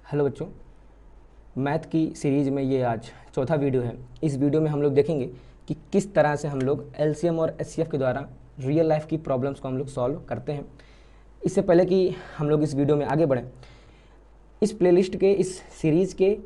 Hello बच्चों, math की series में ये आज चौथा वीडियो है। इस वीडियो में हम लोग देखेंगे कि किस तरह से हम लोग एलसीएम और एचसीएफ के द्वारा रियल लाइफ की प्रॉब्लम्स को हम लोग सॉल्व करते हैं। इससे पहले कि हम लोग इस वीडियो में आगे बढ़ें, इस प्लेलिस्ट के इस सीरीज़ के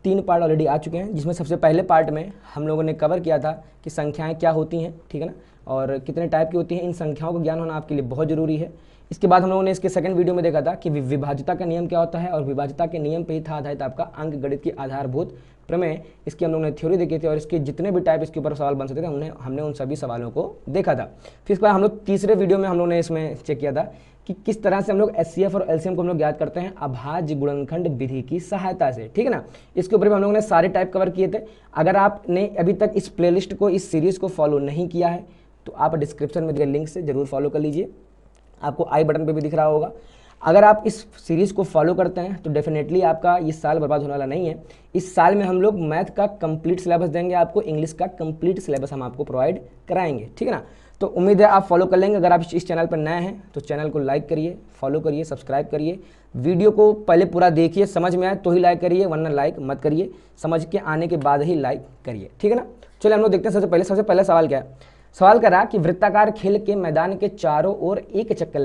3 पार्ट ऑलरेडी आ चुके हैं, जिसमें सबसे पहले पार्ट में हम लोगों ने कवर किया था कि संख्याएँ क्या होती हैं, ठीक है ना, और कितने टाइप की होती हैं। इन संख्याओं का ज्ञान होना आपके लिए बहुत ज़रूरी है। इसके बाद हम लोगों ने इसके सेकंड वीडियो में देखा था कि विभाज्यता का नियम क्या होता है, और विभाज्यता के नियम पे ही था आधारित आपका अंकगणित की आधारभूत प्रमेय। इसकी हम लोगों ने थ्योरी देखी थी और इसके जितने भी टाइप इसके ऊपर सवाल बन सकते थे हमने उन सभी सवालों को देखा था। फिर इसके बाद हम लोग तीसरे वीडियो में हम लोगों ने इसमें चेक किया था कि किस तरह से हम लोग एचसीएफ और एलसीएम को हम लोग ज्ञात करते हैं अभाज्य गुणनखंड विधि की सहायता से, ठीक है ना। इसके ऊपर भी हम लोगों ने सारे टाइप कवर किए थे। अगर आपने अभी तक इस प्लेलिस्ट को, इस सीरीज़ को फॉलो नहीं किया है तो आप डिस्क्रिप्शन में दिए लिंक से जरूर फॉलो कर लीजिए, आपको आई बटन पे भी दिख रहा होगा। अगर आप इस सीरीज़ को फॉलो करते हैं तो डेफिनेटली आपका इस साल बर्बाद होने वाला नहीं है। इस साल में हम लोग मैथ का कंप्लीट सिलेबस देंगे आपको, इंग्लिश का कंप्लीट सिलेबस हम आपको प्रोवाइड कराएंगे, ठीक है ना। तो उम्मीद है आप फॉलो कर लेंगे। अगर आप इस चैनल पर नए हैं तो चैनल को लाइक करिए, फॉलो करिए, सब्सक्राइब करिए। वीडियो को पहले पूरा देखिए, समझ में आए तो ही लाइक करिए, वरना लाइक मत करिए, समझ के आने के बाद ही लाइक करिए, ठीक है ना। चलिए हम लोग देखते हैं सबसे पहले सवाल क्या है। सवाल करा कि वृत्ताकार खेल के मैदान के चारों ओर एक चक्कर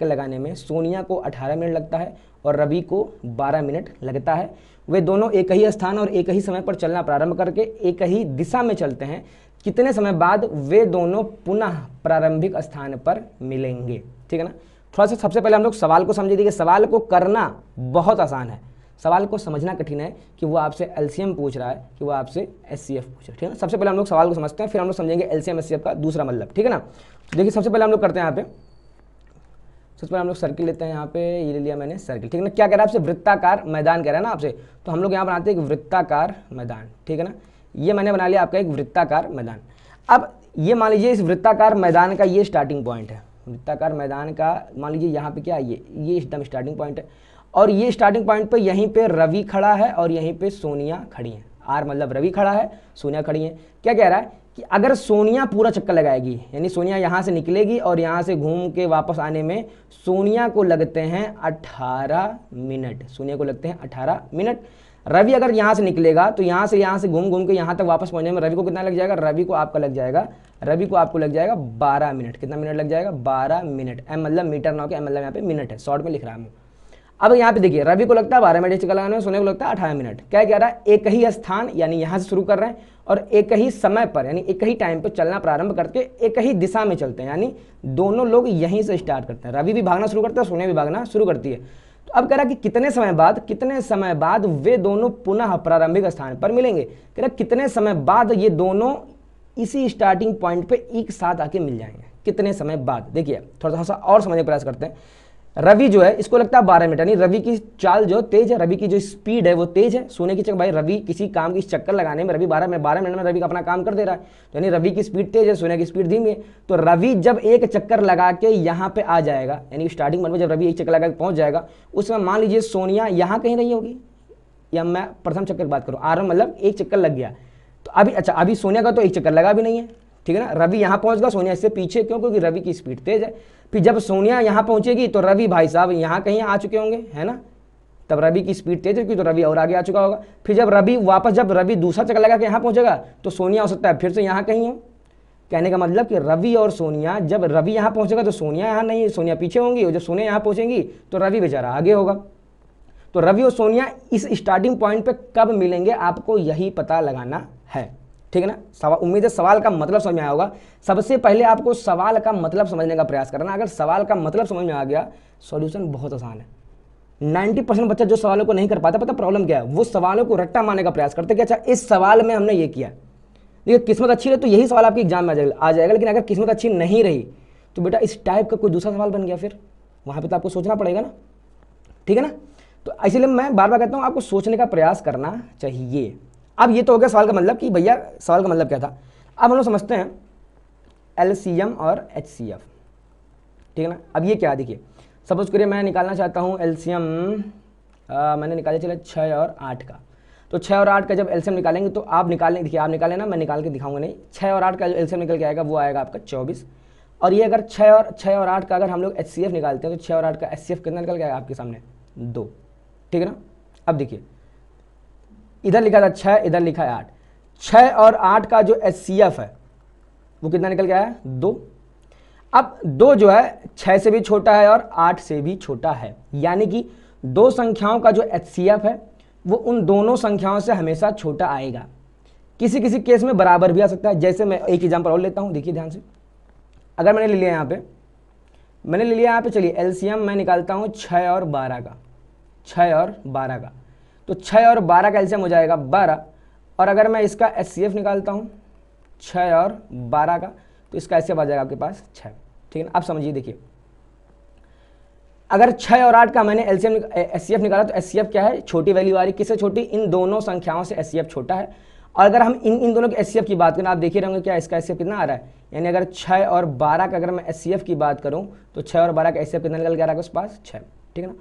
लगाने में सोनिया को 18 मिनट लगता है और रवि को 12 मिनट लगता है। वे दोनों एक ही स्थान और एक ही समय पर चलना प्रारंभ करके एक ही दिशा में चलते हैं। कितने समय बाद वे दोनों पुनः प्रारंभिक स्थान पर मिलेंगे, ठीक है ना। थोड़ा सा सबसे पहले हम लोग सवाल को समझे। देखिए, सवाल को करना बहुत आसान है, सवाल को समझना कठिन है कि वो आपसे एलसीएम पूछ रहा है कि वो आपसे एचसीएफ पूछ रहा है, ठीक है ना। सबसे पहले हम लोग सवाल को समझते हैं, फिर हम लोग समझेंगे एलसीएम एचसीएफ का दूसरा मतलब, ठीक है ना। तो देखिए, सबसे पहले हम लोग करते हैं यहाँ पे, सबसे पहले हम लोग सर्किल लेते हैं। यहाँ पे ये ले लिया मैंने सर्किल, ठीक है ना। क्या कह रहा है आपसे? वृत्ताकार मैदान कह रहा है ना आपसे, तो हम लोग यहाँ बनाते हैं एक वृत्ताकार मैदान, ठीक है ना। ये मैंने बना लिया आपका एक वृत्ताकार मैदान। अब ये मान लीजिए इस वृत्ताकार मैदान का ये स्टार्टिंग पॉइंट है, वृत्ताकार मैदान का मान लीजिए यहाँ पे क्या है, ये एकदम स्टार्टिंग पॉइंट है, और ये स्टार्टिंग पॉइंट पे यहीं पे रवि खड़ा है और यहीं पे सोनिया खड़ी है। आर मतलब रवि खड़ा है, सोनिया खड़ी है। क्या कह रहा है कि अगर सोनिया पूरा चक्कर लगाएगी, यानी सोनिया यहाँ से निकलेगी और यहाँ से घूम के वापस आने में सोनिया को लगते हैं 18 मिनट, सोनिया को लगते हैं 18 मिनट। रवि अगर यहाँ से निकलेगा तो यहाँ से घूम के यहाँ तक वापस पहुँचने में रवि को कितना लग जाएगा? रवि को आपको लग जाएगा 12 मिनट। कितना मिनट लग जाएगा? 12 मिनट। एम मतलब मीटर ना हो, एम मतलब यहाँ पे मिनट है, शॉर्ट में लिख रहा हूँ। अब यहाँ पे देखिए, रवि को लगता है 12 मिनट चक्कर लगाने में, सोने को लगता है 18 मिनट। क्या कह रहा है? एक ही स्थान यानी यहाँ से शुरू कर रहे हैं और एक ही समय पर यानी एक ही टाइम पर चलना प्रारंभ करके एक ही दिशा में चलते हैं, यानी दोनों लोग यहीं से स्टार्ट करते हैं। रवि भी भागना शुरू करता है, सोनिया भी भागना शुरू करती है। तो अब कह रहा है कि कितने समय बाद वे दोनों पुनः प्रारंभिक स्थान पर मिलेंगे। कह रहा है कितने समय बाद ये दोनों इसी स्टार्टिंग पॉइंट पे एक साथ आके मिल जाएंगे, कितने समय बाद। देखिए थोड़ा सा और समझने का प्रयास करते हैं। रवि जो है इसको लगता है 12 मिनट, यानी रवि की चाल जो तेज है, रवि की जो स्पीड है वो तेज है। सोने की चक्कर, भाई रवि किसी काम की चक्कर लगाने में रवि 12 मिनट में रवि का अपना काम कर दे रहा है, तो यानी रवि की स्पीड तेज है, सोने की स्पीड धीमी है। तो रवि जब एक चक्कर लगा के यहाँ पे आ जाएगा, यानी स्टार्टिंग पॉइंट में जब रवि एक चक्कर लगा के पहुंच जाएगा, उसमें मान लीजिए सोनिया यहाँ कहीं रही होगी, या मैं प्रथम चक्कर की बात करूँ, आरंभ मतलब एक चक्कर लग गया। तो अभी सोनिया का तो एक चक्कर लगा भी नहीं है, ठीक है ना। रवि यहाँ पहुंच गया, सोनिया इससे पीछे, क्यों? क्योंकि रवि की स्पीड तेज है। फिर जब सोनिया यहाँ पहुंचेगी तो रवि भाई साहब यहाँ कहीं आ चुके होंगे, है ना, तब रवि की स्पीड तेज है क्योंकि तो रवि और आगे आ चुका होगा। फिर जब रवि दूसरा चक्कर लगा के यहाँ पहुंचेगा तो सोनिया हो सकता है फिर से यहाँ कहीं हो। कहने का मतलब कि रवि और सोनिया, जब रवि यहाँ पहुंचेगा तो सोनिया यहाँ नहीं, सोनिया पीछे होंगी, और जब सोनिया यहाँ पहुंचेंगी तो रवि बेचारा आगे होगा। तो रवि और सोनिया इस स्टार्टिंग पॉइंट पे कब मिलेंगे आपको यही पता लगाना है, ठीक है ना। उम्मीद है सवाल का मतलब समझ में आया होगा। सबसे पहले आपको सवाल का मतलब समझने का प्रयास करना। अगर सवाल का मतलब समझ में आ गया, सॉल्यूशन बहुत आसान है। 90% बच्चा जो सवालों को नहीं कर पाता, पता प्रॉब्लम क्या है? वो सवालों को रट्टा मारने का प्रयास करते कि अच्छा इस सवाल में हमने ये किया। देखिए किस्मत अच्छी रही तो यही सवाल आपके एग्जाम में आ जाएगा, लेकिन अगर किस्मत अच्छी नहीं रही तो बेटा इस टाइप का कोई दूसरा सवाल बन गया, फिर वहां पर तो आपको सोचना पड़ेगा ना, ठीक है ना। तो इसलिए मैं बार बार कहता हूँ आपको सोचने का प्रयास करना चाहिए। अब ये तो हो गया सवाल का मतलब कि भैया सवाल का मतलब क्या था। अब हम लोग समझते हैं एलसीएम और एचसीएफ, ठीक है ना। अब ये क्या, देखिए सपोज करिए मैं निकालना चाहता हूँ एलसीएम, मैंने निकाले चला 6 और 8 का। तो 6 और 8 का जब एलसीएम निकालेंगे तो आप निकालें, देखिए आप निकालें ना, मैं निकाल के दिखाऊंगा नहीं। 6 और 8 का एलसीएम निकल के आएगा वो आएगा आपका 24। और ये अगर 6 और 8 का अगर हम लोग एचसीएफ निकालते हैं तो 6 और 8 का एचसीएफ कितना निकल के आएगा आपके सामने? 2, ठीक है ना। अब देखिए इधर लिखा था 6, इधर लिखा है 8, 6 और 8 का जो HCF है वो कितना निकल के आया 2। अब 2 जो है 6 से भी छोटा है और 8 से भी छोटा है, यानी कि दो संख्याओं का जो HCF है वो उन दोनों संख्याओं से हमेशा छोटा आएगा। किसी किसी केस में बराबर भी आ सकता है। जैसे मैं एक एग्जांपल और लेता हूं, देखिए ध्यान से। अगर मैंने ले लिया यहाँ पे चलिए एलसीएम मैं निकालता हूं 6 और 12 का, 6 और 12 का, तो 6 और 12 का एलसीएम हो जाएगा 12। और अगर मैं इसका HCF निकालता हूं 6 और 12 का, तो इसका HCF आ जाएगा आपके पास 6। ठीक है ना। अब समझिए, देखिए अगर 6 और 8 का मैंने एलसीएम HCF निकाला तो HCF क्या है, छोटी वैल्यू आ रही, किससे छोटी, इन दोनों संख्याओं से HCF छोटा है। और अगर हम इन दोनों के HCF की बात करें, आप देखिए रहेंगे क्या इसका HCF कितना आ रहा है, यानी अगर 6 और 12 का अगर मैं HCF की बात करूं तो 6 और 12 का HCF कितना निकल के आ रहा है उस पास 6। ठीक है ना।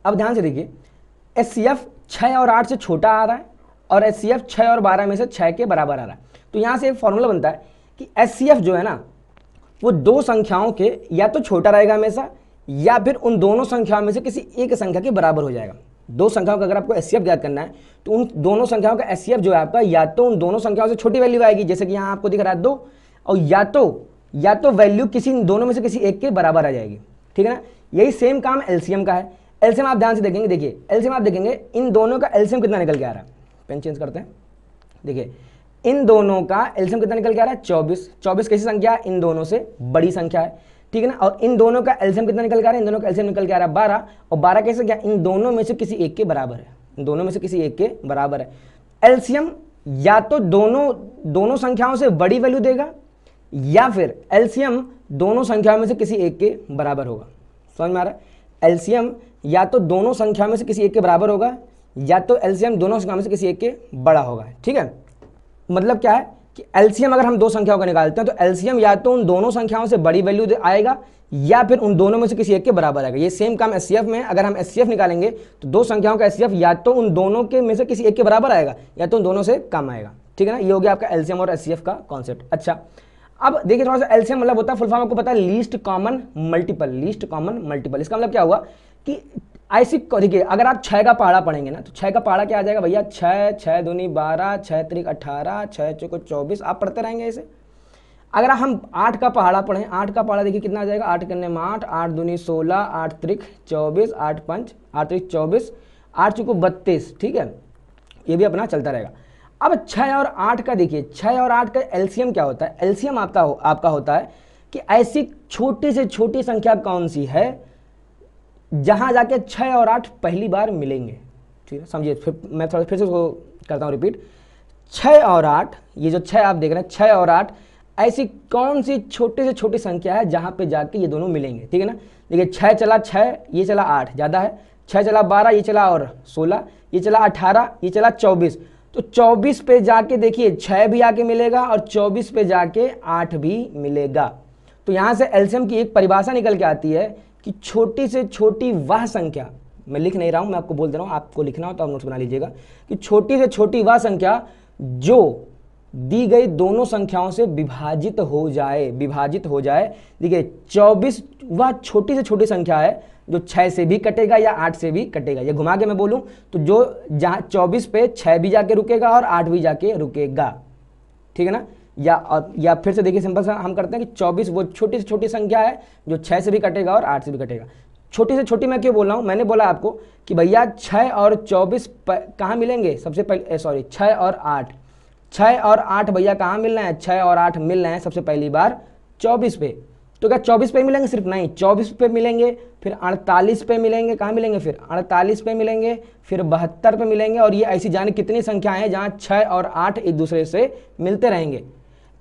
अब ध्यान से देखिए HCF 6 और 8 से छोटा आ रहा है और HCF 6 और 12 में से 6 के बराबर आ रहा है। तो यहाँ से एक फॉर्मूला बनता है कि HCF जो है ना वो दो संख्याओं के या तो छोटा रहेगा हमेशा, या फिर उन दोनों संख्याओं में से किसी एक संख्या के बराबर हो जाएगा। दो संख्याओं का अगर आपको HCF ज्ञात करना है तो उन दोनों संख्याओं का HCF जो है आपका या तो उन दोनों संख्याओं से छोटी वैल्यू आएगी, जैसे कि यहाँ आपको दिख रहा है 2, और या तो वैल्यू किसी दोनों में से किसी एक के बराबर आ जाएगी। ठीक है ना। यही सेम काम एलसीएम का है। एलसीएम आप ध्यान से देखेंगे, देखिए एलसीएम आप देखेंगे इन दोनों का एलसीएम कितना निकल के आ रहा है, पेन चेंज करते हैं, देखिए इन दोनों का एलसीएम कितना निकल के आ रहा है 24। 24 कैसी संख्या है, इन दोनों से बड़ी संख्या है। ठीक है ना। और इन दोनों का एलसीएम कितना निकल के आ रहा है, इन दोनों का एलसीएम निकल के आ रहा है 12, और 12 कैसे क्या, इन दोनों में से किसी एक के बराबर है, इन दोनों में से किसी एक के बराबर है। एलसीएम या तो दोनों संख्याओं से बड़ी वैल्यू देगा, या फिर एलसीएम दोनों संख्याओं में से किसी एक के बराबर होगा। समझ में आ रहा है। एलसीएम या तो दोनों संख्याओं में से किसी एक के बराबर होगा, या तो एलसीएम दोनों संख्याओं में से किसी एक के बड़ा होगा। ठीक है। मतलब क्या है कि एलसीएम अगर हम दो संख्याओं का निकालते हैं तो एलसीएम या तो उन दोनों संख्याओं से बड़ी वैल्यू आएगा, या फिर उन दोनों में से किसी एक के बराबर आएगा। ये सेम काम एचसीएफ में, अगर हम एचसीएफ निकालेंगे तो दो संख्याओं का एचसीएफ या तो उन दोनों के में से किसी एक के बराबर आएगा, या तो उन दोनों से कम आएगा। ठीक है ना। ये हो गया आपका एलसीएम और एचसीएफ का कॉन्सेप्ट। अच्छा, अब देखिए थोड़ा सा एलसीएम मतलब होता है, फुल फॉर्म आपको पता है, least common multiple. Least common multiple इसका मतलब क्या हुआ कि ऐसी, देखिए अगर आप 6 का पहाड़ा पढ़ेंगे ना तो 6 का पहाड़ा क्या आ जाएगा भैया, 6, 6 दूनी 12, 6 त्रिक 18, 6 चौको 24, आप पढ़ते रहेंगे ऐसे। अगर हम 8 का पहाड़ा पढ़ें, 8 का पहाड़ा देखिए कितना आ जाएगा, 8 करने में 8, 8 दूनी 16, 8 त्रिक 24, 8 पंच 8 त्रिक 24, 8 चौको 32। ठीक है, ये भी अपना चलता रहेगा। अब 6 और 8 का देखिए, 6 और 8 का एलसीएम क्या होता है, एलसीएम आपका होता है कि ऐसी छोटी से छोटी संख्या कौन सी है जहां जाके 6 और 8 पहली बार मिलेंगे। ठीक है, समझिए, फिर मैं थोड़ा फिर से उसको करता हूं रिपीट। 6 और 8, ये जो 6 आप देख रहे हैं, 6 और 8 ऐसी कौन सी छोटी से छोटी संख्या है जहां पे जाके ये दोनों मिलेंगे। ठीक है ना। देखिए 6 चला 6, ये चला 8, ज़्यादा है, 6 चला 12, ये चला और 16, ये चला 18, ये चला 24, तो 24 पे जाके देखिए 6 भी आके मिलेगा और 24 पे जाके 8 भी मिलेगा। तो यहाँ से एलसीएम की एक परिभाषा निकल के आती है कि छोटी से छोटी वह संख्या, मैं लिख नहीं रहा हूँ, मैं आपको बोल दे रहा हूँ, आपको लिखना हो तो आप नोट्स बना लीजिएगा, कि छोटी से छोटी वह संख्या जो दी गई दोनों संख्याओं से विभाजित हो जाए। देखिए 24 वह छोटी से छोटी संख्या है जो 6 से भी कटेगा या 8 से भी कटेगा। ये घुमा के मैं बोलूं तो जो जहाँ 24 पे 6 भी जाके रुकेगा और 8 भी जाके रुकेगा। ठीक है ना। या फिर से देखिए सिंपल सा हम करते हैं कि 24 वो छोटी से छोटी संख्या है जो 6 से भी कटेगा और 8 से भी कटेगा। छोटी से छोटी मैं क्यों बोल रहा हूँ, मैंने बोला आपको कि भैया 6 और 24 कहाँ मिलेंगे, सबसे पहले 6 और 8, 6 और 8 भैया कहाँ मिल रहे हैं, 6 और 8 मिल रहे हैं सबसे पहली बार 24 पे। तो क्या 24 पे मिलेंगे, सिर्फ नहीं, 24 पे मिलेंगे, फिर 48 पे मिलेंगे, कहाँ मिलेंगे, फिर 48 पे मिलेंगे, फिर 72 पे मिलेंगे, और ये ऐसी जाने कितनी संख्याएं हैं जहाँ 6 और 8 एक दूसरे से मिलते रहेंगे।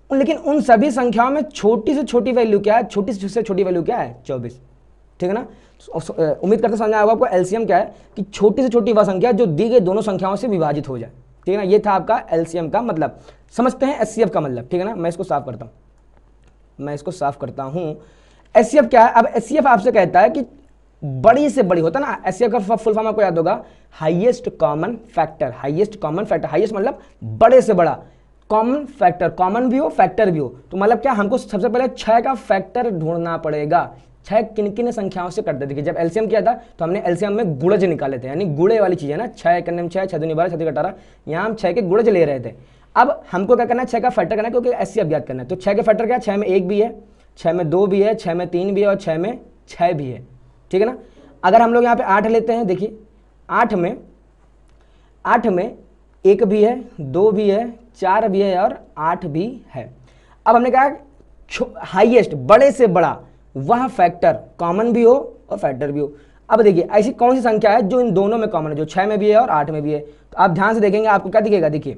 लेकिन उन सभी संख्याओं में छोटी से छोटी वैल्यू क्या है, छोटी से छोटी वैल्यू क्या है, 24। ठीक है ना। उम्मीद करते समझ आएगा आपको एलसीएम क्या है, कि छोटी से छोटी वह संख्या जो दी गई दोनों संख्याओं से विभाजित हो जाए। ठीक है ना। ये था आपका एलसीएम का मतलब। समझते हैं एचसीएफ का मतलब। ठीक है ना। मैं इसको साफ करता हूं। एचसीएफ क्या है, अब एचसीएफ आपसे कहता है कि बड़ी से बड़ी होता है ना, एचसीएफ का फुल फॉर्म आपको याद होगा, हाईएस्ट कॉमन फैक्टर। हाईएस्ट मतलब बड़े से बड़ा, कॉमन फैक्टर, कॉमन भी हो फैक्टर भी हो। तो मतलब क्या, हमको सबसे पहले 6 का फैक्टर ढूंढना पड़ेगा। छह किन किन संख्याओं से कटते थे। देखिए जब एलसीएम किया था तो हमने एलसीएम में गुणज निकाले थे, यानी गुणे वाली चीज़ है ना, 6 करने में 6, 6 दूनी 12, 6 तिया 18, यहाँ हम 6 के गुणज ले रहे थे। अब हमको क्या करना है, 6 का फैक्टर करना है, क्योंकि एचसीएफ ज्ञात करना है। तो 6 के फैक्टर क्या है, 6 में 1 भी है, 6 में 2 भी है, 6 में 3 भी है और 6 में 6 भी है, ठीक है ना। अगर हम लोग यहाँ पे 8 लेते हैं, देखिए 8 में 1 भी है, 2 भी है, 4 भी है और 8 भी है। अब हमने कहा हाईएस्ट, बड़े से बड़ा वह फैक्टर कॉमन भी हो और फैक्टर भी हो। अब देखिए ऐसी कौन सी संख्या है जो इन दोनों में कॉमन है, जो 6 में भी है और 8 में भी है। तो आप ध्यान से देखेंगे आपको क्या दिखेगा, देखिए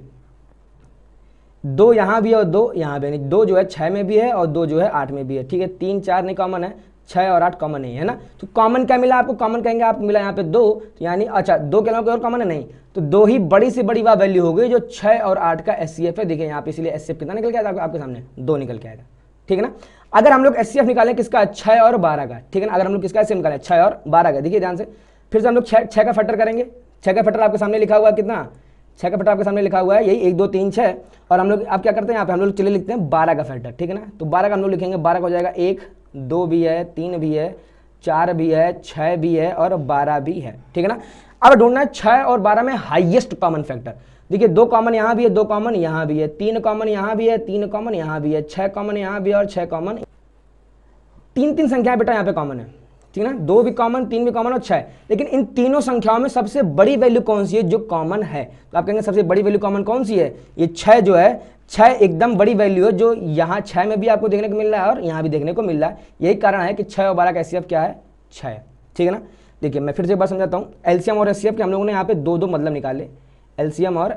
2 यहाँ भी है और 2 यहाँ भी है, 2 जो है 6 में भी है और 2 जो है 8 में भी है, ठीक है। 3 4 नहीं कॉमन है, 6 और 8 कॉमन नहीं है ना। तो कॉमन क्या मिला आपको, कॉमन कहेंगे आपको मिला यहाँ पे 2, तो यानी अच्छा 2 के अलावा कोई और कॉमन है नहीं, तो 2 ही बड़ी से बड़ी वह वैल्यू हो गई जो 6 और 8 का एचसीएफ है। देखिए यहाँ पे इसलिए एचसीएफ कितना निकल के आएगा आपके सामने, 2 निकल के आएगा, ठीक है ना। अगर हम लोग एचसीएफ निकालें किसका, 6 और 12 का, ठीक है ना। अगर हम लोग किसका एचसीएफ निकालें, 6 और 12 का, देखिए ध्यान से, फिर से हम लोग 6 का फैक्टर करेंगे। 6 का फैक्टर आपके सामने लिखा हुआ है कितना, 6 का फैक्टर आपके सामने लिखा हुआ है यही 1 2 3 6, और हम लोग आप क्या करते हैं यहाँ पे हम लोग चलिए लिखते हैं 12 का फैक्टर, ठीक है ना। तो 12 का हम लोग लिखेंगे, 12 का हो जाएगा 1 2 भी है, 3 भी है, 4 भी है, 6 भी है और 12 भी है, ठीक है ना। अब ढूंढना है 6 और 12 में हाईएस्ट कॉमन फैक्टर। देखिए 2 कॉमन यहाँ भी है, 2 कॉमन यहाँ भी है, 3 कॉमन यहाँ भी है, 3 कॉमन यहाँ भी है, 6 कॉमन यहाँ भी है और 6 कॉमन, 3 संख्याएं बेटा यहाँ पे कॉमन है, ठीक है ना। 2 भी कॉमन, 3 भी कॉमन और 6। लेकिन इन तीनों संख्याओं में सबसे बड़ी वैल्यू कौन सी है जो कॉमन है, तो आप कहेंगे सबसे बड़ी वैल्यू कॉमन कौन सी है, ये 6 जो है, 6 एकदम बड़ी वैल्यू है, जो यहाँ 6 में भी आपको देखने को मिल रहा है और यहाँ भी देखने को मिल रहा है। यही कारण है कि 6 और 12 का एचसीएफ क्या है, 6, ठीक है ना। देखिए मैं फिर से एक बार समझाता हूँ, एलसीएम और एचसीएफ के हम लोगों ने यहाँ पे दो मतलब निकाले, एलसीएम और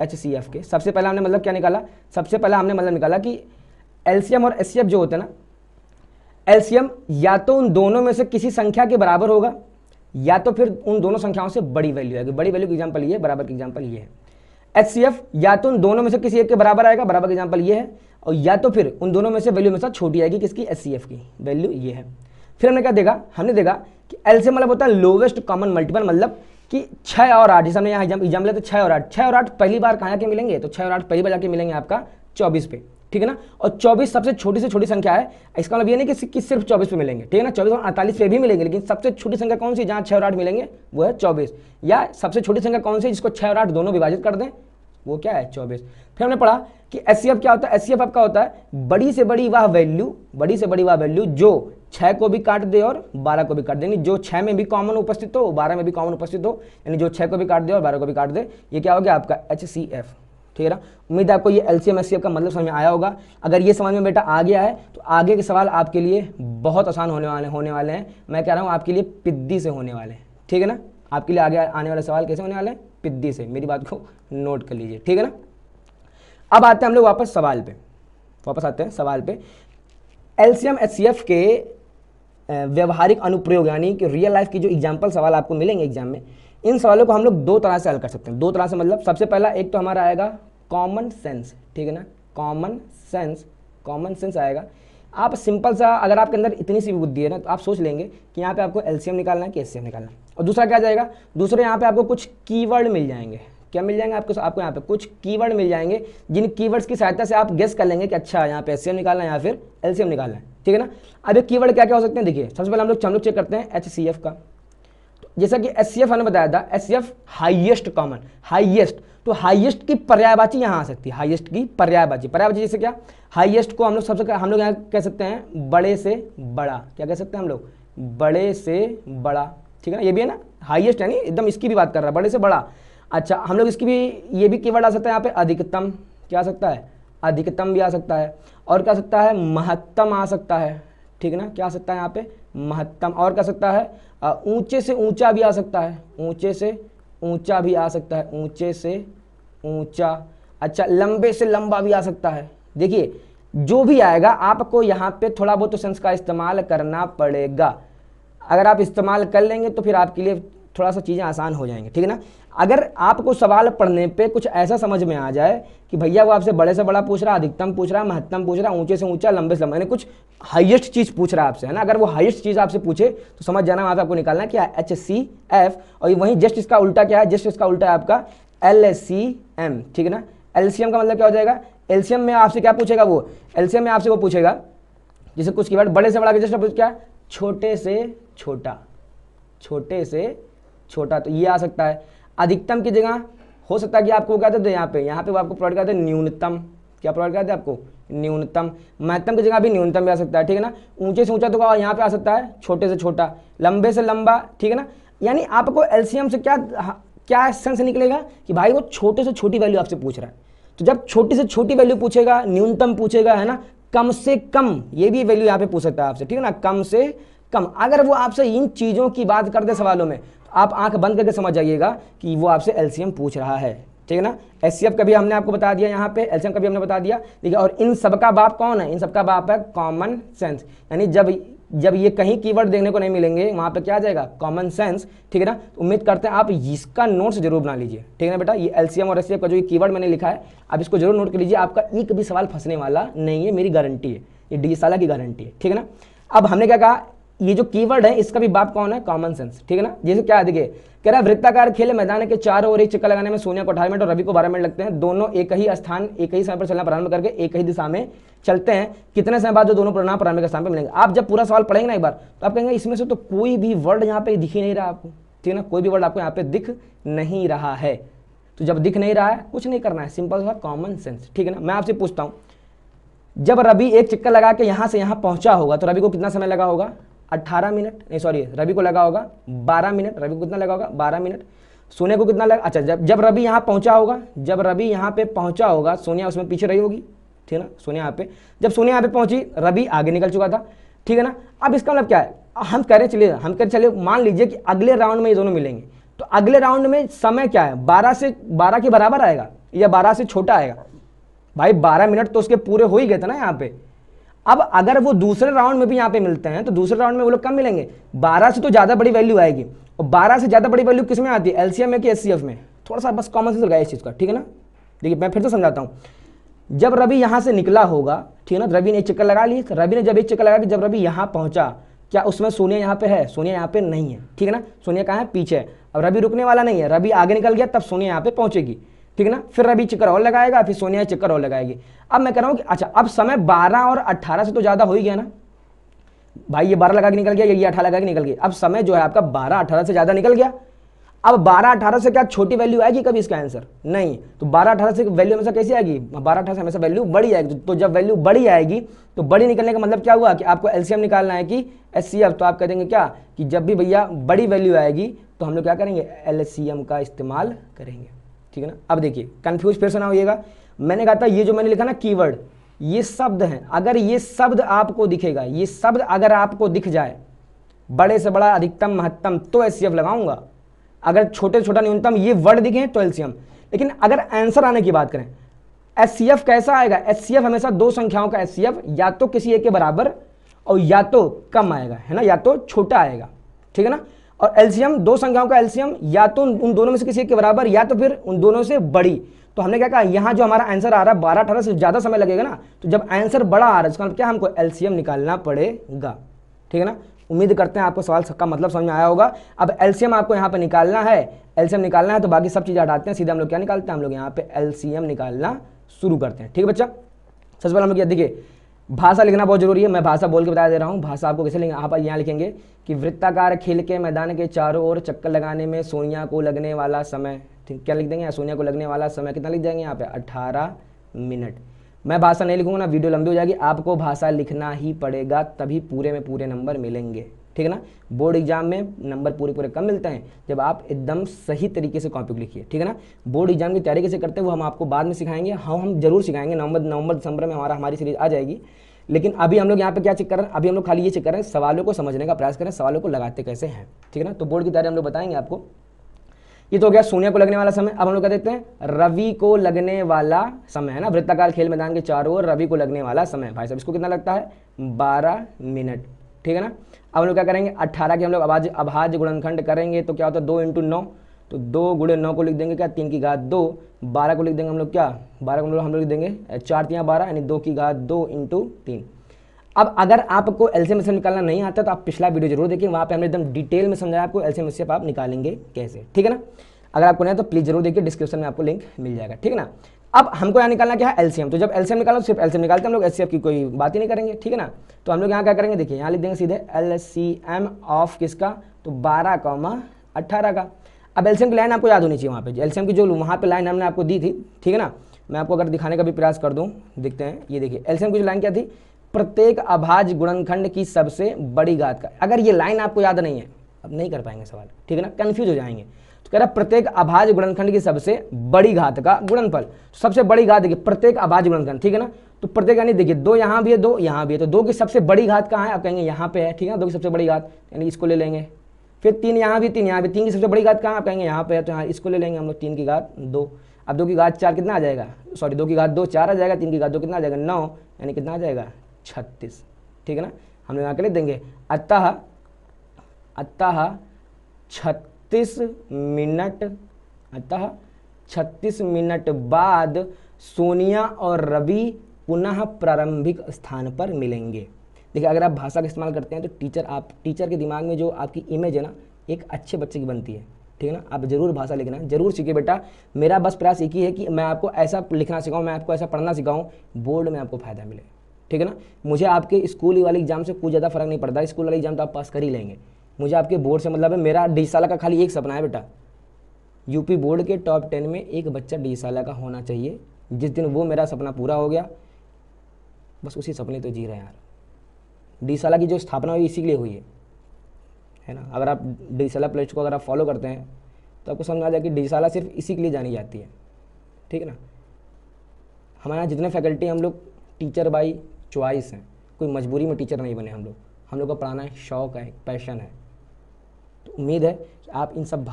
एचसीएफ के। सबसे पहला हमने मतलब क्या निकाला, सबसे पहला हमने मतलब निकाला कि एलसीएम और एचसीएफ जो होते हैं ना, एलसीएम या तो उन दोनों में से किसी संख्या के बराबर होगा या तो फिर उन दोनों संख्याओं से बड़ी वैल्यू आएगी। बड़ी वैल्यू की एग्जांपल ये है, बराबर की एग्जांपल ये है। एचसीएफ या तो उन दोनों में से किसी एक के बराबर आएगा, बराबर की एग्जांपल ये है, और या तो फिर उन दोनों में से वैल्यू में से छोटी आएगी, किसकी, एचसीएफ की वैल्यू ये है। फिर हमने क्या देखा, हमने देखा कि एलसीएम मतलब होता है लोवेस्ट कॉमन मल्टीपल, मतलब कि 6 और 8, जैसे हमने यहाँ एग्जाम्पल लेते 6 और 8, 6 और 8 पहली बार कहाँ जाके मिलेंगे, तो 6 और 8 पहली बार जाके मिलेंगे आपका 24 पे, ठीक है ना। और 24 सबसे छोटी से छोटी संख्या है, इसका मतलब ये नहीं कि सिर्फ 24 पे मिलेंगे, ठीक है ना। 24 और 48 पे भी मिलेंगे, लेकिन सबसे छोटी संख्या कौन सी जहाँ 6 और 8 मिलेंगे वो है 24। या सबसे छोटी संख्या कौन सी जिसको 6 और 8 दोनों विभाजित कर दें, वो क्या है, 24। फिर हमने पढ़ा कि एचसीएफ क्या होता है, एचसीएफ आपका होता है बड़ी से बड़ी वह वैल्यू, बड़ी से बड़ी वह वैल्यू जो 6 को भी काट दे और 12 को भी काट दे, जो 6 में भी कॉमन उपस्थित हो, 12 में भी कॉमन उपस्थित हो, यानी जो 6 को भी काट दे और 12 को भी काट दे, ये क्या हो गया आपका एचसीएफ, ठीक है ना। उम्मीद है आपको ये एलसीएम एचसीएफ का मतलब समझ में आया होगा। अगर ये समझ में बेटा आ गया है तो आगे के सवाल आपके लिए बहुत आसान होने वाले हैं। मैं कह रहा हूँ आपके लिए पिद्दी से होने वाले हैं, ठीक है ना। आपके लिए आगे आने वाले सवाल कैसे होने वाले हैं, पिद्दी से, मेरी बात को नोट कर लीजिए, ठीक है ना। अब आते हैं हम लोग वापस सवाल पे, वापस आते हैं सवाल पे। एलसीएम एचसीएफ के व्यवहारिक अनुप्रयोग यानी कि रियल लाइफ की जो एग्जाम्पल सवाल आपको मिलेंगे एग्जाम में, इन सवालों को हम लोग दो तरह से हल कर सकते हैं। दो तरह से मतलब सबसे पहला एक तो हमारा आएगा कॉमन सेंस, ठीक है ना, कॉमन सेंस आएगा। आप सिंपल सा, अगर आपके अंदर इतनी सी बुद्धि है ना, तो आप सोच लेंगे कि यहाँ पे आपको एलसीएम निकालना है कि एचसीएफ निकालना है। और दूसरा क्या जाएगा, दूसरे यहाँ पे आपको कुछ कीवर्ड मिल जाएंगे। क्या मिल जाएंगे आपको यहाँ पे कुछ कीवर्ड मिल जाएंगे, जिन कीवर्ड्स की सहायता से आप गेस कर लेंगे कि अच्छा यहाँ पे एचसीएफ निकालना है या फिर एलसीएम निकालना है, ठीक है ना। अब ये कीवर्ड क्या क्या हो सकते हैं, देखिए सबसे पहले हम लोग चेक करते हैं एचसीएफ का। तो जैसा कि एचसीएफ हमने बताया था, एचसीएफ हाईएस्ट कॉमन, हाईएस्ट, तो हाईएस्ट की पर्यायवाची यहाँ आ सकती है, हाईएस्ट की पर्यायवाची जैसे क्या, हाईएस्ट को हम लोग यहाँ कह सकते हैं बड़े से बड़ा, क्या कह सकते हैं हम लोग, बड़े से बड़ा, ठीक है ना। ये भी है ना हाईएस्ट, यानी एकदम इसकी भी बात कर रहा है, बड़े से बड़ा। अच्छा हम लोग इसकी भी, ये भी कीवर्ड आ सकता है यहाँ पे अधिकतम, क्या आ सकता है, अधिकतम भी आ सकता है, और क्या आ सकता है, महत्तम आ सकता है, ठीक है ना, क्या आ सकता है यहाँ पे, महत्तम। और क्या आ सकता है, ऊंचे से ऊंचा भी आ सकता है, ऊंचे से ऊंचा भी आ सकता है, ऊंचे से ऊंचा। अच्छा लंबे से लंबा भी आ सकता है। देखिए जो भी आएगा आपको यहाँ पे थोड़ा बहुत तो सेंस का इस्तेमाल करना पड़ेगा। अगर आप इस्तेमाल कर लेंगे तो फिर आपके लिए थोड़ा सा चीज़ें आसान हो जाएंगी, ठीक है ना। अगर आपको सवाल पढ़ने पे कुछ ऐसा समझ में आ जाए कि भैया वो आपसे बड़े से बड़ा पूछ रहा है, अधिकतम पूछ रहा है, महत्तम पूछ रहा है, ऊंचे से ऊंचा, लंबे से लंबा, यानी कुछ हाईएस्ट चीज़ पूछ रहा है आपसे, है ना। अगर वो हाईएस्ट चीज़ आपसे पूछे तो समझ जाना वहाँ पे आपको निकालना है क्या, एचसीएफ। और वहीं जस्ट इसका उल्टा क्या है, जस्ट इसका उल्टा है आपका एलसीएम, ठीक है ना। एलसीएम का मतलब क्या हो जाएगा, एलसीएम में आपसे क्या पूछेगा, वो एलसीएम में आपसे वो पूछेगा जैसे कुछ कीवर्ड, बड़े से बड़ा का जस्ट क्या, छोटे से छोटा, छोटे से छोटा, तो ये आ सकता है। अधिकतम की जगह हो सकता है कि आपको क्या देते हैं, यहाँ पे वो आपको प्रोवाइड करते हैं न्यूनतम, क्या प्रोवाइड करते हैं आपको, न्यूनतम। महत्तम की जगह भी न्यूनतम भी आ सकता है, ठीक है ना। ऊंचे से ऊंचा तो यहाँ पे आ सकता है छोटे से छोटा, लंबे से लंबा, ठीक है ना। यानी आपको एलसीएम से क्या क्या सेंस निकलेगा कि भाई वो छोटे से छोटी वैल्यू आपसे पूछ रहा है। तो जब छोटी से छोटी वैल्यू पूछेगा, न्यूनतम पूछेगा, है ना, कम से कम, ये भी वैल्यू यहाँ पे पूछ सकता है आपसे, ठीक है ना, कम से कम। अगर वो आपसे इन चीज़ों की बात करते सवालों में, तो आप आंख बंद करके समझ जाइएगा कि वो आपसे एलसीएम पूछ रहा है, ठीक है ना। एचसीएफ का भी हमने आपको बता दिया, यहाँ पे एलसीएम का भी हमने बता दिया, ठीक है। और इन सबका बाप कौन है, इन सबका बाप है कॉमन सेंस। यानी जब ये कहीं कीवर्ड देखने को नहीं मिलेंगे, वहाँ पे क्या आ जाएगा, कॉमन सेंस, ठीक है ना। तो उम्मीद करते हैं आप इसका नोट्स जरूर बना लीजिए, ठीक है ना बेटा। ये एलसीएम और एचसीएफ का जो कीवर्ड मैंने लिखा है, आप इसको जरूर नोट कर लीजिए। आपका एक भी सवाल फंसने वाला नहीं है, मेरी गारंटी है, ये डीएसआला की गारंटी है, ठीक है ना। अब हमने क्या कहा, ये जो कीवर्ड है इसका भी बाप कौन है, कॉमन सेंस, ठीक है ना। जैसे क्या देखिए, कह रहा है वृत्ताकार खेल मैदान के चारों ओर एक चक्कर लगाने में सोनिया को 18 मिनट और रवि को 12 मिनट लगते हैं। दोनों एक ही स्थान एक ही समय पर चलना प्रारंभ करके एक ही दिशा में चलते हैं। कितने समय बाद जो दोनों परिणाम प्रारंभिक स्थान पर मिलेंगे। आप जब पूरा सवाल पढ़ेंगे ना एक बार, तो आप कहेंगे इसमें से तो कोई भी वर्ड यहाँ पे दिख ही नहीं रहा आपको, ठीक है ना, कोई भी वर्ड आपको यहाँ पे दिख नहीं रहा है। तो जब दिख नहीं रहा है, कुछ नहीं करना है, सिंपल सा कॉमन सेंस, ठीक है ना। मैं आपसे पूछता हूँ, जब रवि एक चक्कर लगा के यहाँ से यहाँ पहुंचा होगा तो रवि को कितना समय लगा होगा, 18 मिनट, नहीं सॉरी, रवि को लगा होगा 12 मिनट। रवि को कितना लगा होगा, 12 मिनट। सोनिया को कितना लगा, अच्छा जब रवि यहाँ पहुंचा होगा, जब रवि यहाँ पे पहुंचा होगा, सोनिया उसमें पीछे रही होगी, ठीक है ना। सोनिया यहाँ पे, जब सोनिया यहाँ पे पहुंची, रवि आगे निकल चुका था, ठीक है ना। अब इसका मतलब क्या है, हम कह रहे चलिए मान लीजिए कि अगले राउंड में ये दोनों मिलेंगे, तो अगले राउंड में समय क्या है, 12 के बराबर आएगा या 12 से छोटा आएगा। भाई 12 मिनट तो उसके पूरे हो ही गए थे ना यहाँ पे। अब अगर वो दूसरे राउंड में भी यहाँ पे मिलते हैं, तो दूसरे राउंड में वो लोग कम मिलेंगे, 12 से तो ज़्यादा बड़ी वैल्यू आएगी। और 12 से ज़्यादा बड़ी वैल्यू किस में आती है, एलसीएम में कि एचसीएफ में। थोड़ा सा बस कॉमन सेंस लगाइए इस चीज़ का, ठीक है ना। देखिए मैं फिर से समझाता हूँ। जब रवि यहाँ से निकला होगा, ठीक है ना, रवि ने एक चक्कर लगा ली, रवि ने जब एक चक्कर लगा कि जब रवि यहाँ पहुँचा, क्या उसमें सोनिया यहाँ पे है, सोनिया यहाँ पे नहीं है, ठीक है ना। सोनिया कहाँ है, पीछे। अब रवि रुकने वाला नहीं है, रवि आगे निकल गया, तब सोनिया यहाँ पे पहुँचेगी, ठीक है ना। फिर रवि चक्कर और लगाएगा, फिर सोनिया चक्कर और लगाएगी। अब मैं कह रहा हूँ कि अच्छा अब समय 12 और 18 से तो ज़्यादा हो ही गया ना भाई। ये 12 लगा के निकल गया, ये 18 लगा के निकल गया। अब समय जो है आपका 12-18 से ज़्यादा निकल गया। अब 12-18 से क्या छोटी वैल्यू आएगी कभी इसका आंसर, नहीं। तो 12-18 से वैल्यू हमेशा कैसी आएगी, 12-18 से हमेशा वैल्यू बड़ी आएगी। तो जब वैल्यू बड़ी आएगी, तो बड़ी निकलने का मतलब क्या हुआ कि आपको एलसीएम निकालना है कि एचसीएफ। तो आप कह देंगे क्या कि जब भी भैया बड़ी वैल्यू आएगी तो हम लोग क्या करेंगे, एलसीएम का इस्तेमाल करेंगे, ठीक है ना। अब देखिए कंफ्यूज फिर से ना होइएगा। मैंने कहा था ये जो मैंने लिखा ना कीवर्ड, ये शब्द हैं। अगर ये शब्द आपको दिखेगा, ये शब्द अगर आपको दिख जाए, बड़े से बड़ा, अधिकतम, महत्तम, तो एचसीएफ लगाऊंगा। अगर छोटे से छोटा, न्यूनतम, ये वर्ड दिखे तो एलसीएम। लेकिन अगर आंसर आने की बात करें, एचसीएफ कैसा आएगा, एचसीएफ हमेशा दो संख्याओं का एचसीएफ या तो किसी एक के बराबर और या तो कम आएगा, है ना, या तो छोटा आएगा, ठीक है ना। और एलसीएम दो संख्याओं का एलसीएम या तो उन दोनों में से किसी एक के बराबर या तो फिर उन दोनों से बड़ी। तो हमने क्या कहा, यहाँ जो हमारा आंसर आ रहा है 12-18 से ज़्यादा समय लगेगा ना, तो जब आंसर बड़ा आ रहा है इसका मतलब क्या, हमको एलसीएम निकालना पड़ेगा, ठीक है ना। उम्मीद करते हैं आपको सवाल का मतलब समझ में आया होगा। अब एलसीएम आपको यहाँ पे निकालना है, एलसीएम निकालना है तो बाकी सब चीज़ें हटाते हैं, सीधे हम लोग क्या निकालते हैं, हम लोग यहाँ पे एलसीएम निकालना शुरू करते हैं, ठीक है बच्चा। सबसे पहले हम लोग देखिए, भाषा लिखना बहुत जरूरी है। मैं भाषा बोल के बता दे रहा हूँ, भाषा आपको कैसे लिखेंगे। आप यहाँ लिखेंगे कि वृत्ताकार खेल के मैदान के चारों ओर चक्कर लगाने में सोनिया को लगने वाला समय, ठीक, क्या लिख देंगे, सोनिया को लगने वाला समय कितना लिख देंगे यहाँ पे, 18 मिनट। मैं भाषा नहीं लिखूंगा ना, वीडियो लंबी हो जाएगी। आपको भाषा लिखना ही पड़ेगा, तभी पूरे में पूरे नंबर मिलेंगे, ठीक है ना। बोर्ड एग्जाम में नंबर पूरे कम मिलते हैं जब आप एकदम सही तरीके से कॉपी लिखिए, ठीक है ना। बोर्ड एग्जाम की तैयारी कैसे करते हैं वो हम आपको बाद में सिखाएंगे। हाँ हम जरूर सिखाएंगे, नवंबर दिसंबर में हमारी सीरीज आ जाएगी। लेकिन अभी हम लोग यहाँ पे क्या चेक कर रहे हैं, अभी हम लोग खाली ये चेक कर रहे हैं, सवालों को समझने का प्रयास करें, सवालों को लगाते कैसे हैं, ठीक है ना। तो बोर्ड की तैयारी हम लोग बताएंगे आपको। ये तो हो गया सोनिया को लगने वाला समय। अब हम लोग क्या देखते हैं, रवि को लगने वाला समय, है ना। वृत्ताकार खेल मैदान के चारों ओर रवि को लगने वाला समय, भाई साहब इसको कितना लगता है, 12 मिनट, ठीक है ना। अब हम लोग क्या करेंगे, 18 के हम लोग अभाज्य गुणनखंड करेंगे तो क्या होता है, 2 × 9, तो 2 × 9 को लिख देंगे क्या, 3 की घात 2। 12 को लिख देंगे हम लोग क्या, 12 को हम लोग लिख देंगे 4 × 3 = 12, यानी 2 की घात 2 × 3। अब अगर आपको एलसीएम एचसीएफ निकालना नहीं आता तो आप पिछला वीडियो जरूर देखिए, वहाँ पे हमने एकदम डिटेल में समझाया आपको एलसीएम एचसीएफ आप निकालेंगे कैसे, ठीक है ना। अगर आपको नहीं तो प्लीज़ जरूर देखिए, डिस्क्रिप्शन में आपको लिंक मिल जाएगा, ठीक है ना। अब हमको यहाँ निकालना क्या है, एलसीएम। तो जब एलसीएम निकालो सिर्फ एलसीएम निकालते हैं हम लोग, एचसीएफ की कोई बात ही नहीं करेंगे, ठीक है ना। तो हम लोग यहाँ क्या करेंगे, देखिए यहाँ लिख देंगे सीधे एलसीएम ऑफ किसका, तो 12,18 का। अब एलसीएम की लाइन आपको याद होनी चाहिए वहाँ पे, एलसीएम की जो वहाँ पे लाइन हमने आपको दी थी, ठीक है ना। मैं आपको अगर दिखाने का भी प्रयास कर दूँ, देखते हैं, ये देखिए एलसीएम की जो लाइन क्या थी, प्रत्येक अभाज्य गुणनखंड की सबसे बड़ी घात का। अगर ये लाइन आपको याद नहीं है, अब नहीं कर पाएंगे सवाल, ठीक है ना, कंफ्यूज हो जाएंगे। तो कह रहा प्रत्येक अभाज्य गुणनखंड की सबसे बड़ी घात का गुणनफल। सबसे बड़ी घात देखिए प्रत्येक अभाज्य गुणनखंड, ठीक है ना। तो प्रत्येक यानी देखिए 2 यहाँ भी है, 2 यहाँ भी है, तो 2 की सबसे बड़ी घात कहाँ है, आप कहेंगे यहाँ पे है, ठीक है ना, 2 की सबसे बड़ी घात यानी इसको ले लेंगे। फिर 3 यहाँ भी, 3 यहाँ भी, 3 की सबसे बड़ी घात कहाँ, आप कहेंगे यहाँ पे है, तो यहाँ इसको ले लेंगे हम लोग, 3 की घात 2। अब 2 की घात 4 कितना आ जाएगा, सॉरी 2 की घात 2 4 आ जाएगा, 3 की घात 2 कितना आ जाएगा 9, यानी कितना आ जाएगा 36, ठीक है ना। हम लोग यहाँ के लिख देंगे अतः 36 मिनट बाद सोनिया और रवि पुनः प्रारंभिक स्थान पर मिलेंगे। देखिए अगर आप भाषा का इस्तेमाल करते हैं तो टीचर के दिमाग में जो आपकी इमेज है ना, एक अच्छे बच्चे की बनती है, ठीक है ना। आप जरूर भाषा लिखना जरूर सीखिए बेटा। मेरा बस प्रयास एक ही है कि मैं आपको ऐसा लिखना सिखाऊं, मैं आपको ऐसा पढ़ना सिखाऊं, बोर्ड में आपको फायदा मिले, ठीक है ना। मुझे आपके स्कूल वाले एग्जाम से कुछ ज़्यादा फर्क नहीं पड़ता, स्कूल वाले एग्जाम तो आप पास कर ही लेंगे, मुझे आपके बोर्ड से मतलब है। मेरा डीसाला का खाली एक सपना है बेटा, यूपी बोर्ड के टॉप 10 में एक बच्चा डीसाला का होना चाहिए। जिस दिन वो मेरा सपना पूरा हो गया, बस उसी सपने तो जी रहे हैं यार। डीसाला की जो स्थापना हुई इसी के लिए हुई है ना। अगर आप डीसाला प्लेलिस्ट को अगर आप फॉलो करते हैं तो आपको समझ आ जाए कि डीसाला सिर्फ इसी के लिए जानी जाती है, ठीक है ना। हमारे यहाँ जितने फैकल्टी हम लोग टीचर बाई चॉइस हैं, कोई मजबूरी में टीचर नहीं बने हम लोग का पढ़ाना है, शौक़ है, पैशन है। तो उम्मीद है कि आप इन सब